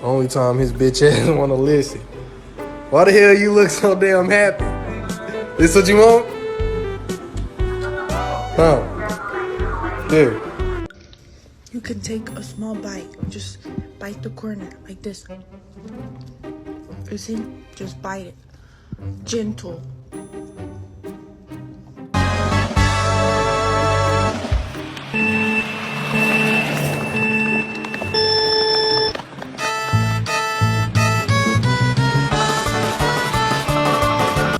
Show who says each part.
Speaker 1: Only time his bitch ass wanna listen. Why the hell you look so damn happy? This what you want? Huh? Here.
Speaker 2: You can take a small bite. Just bite the corner like this. You see? Just bite it. Gentle.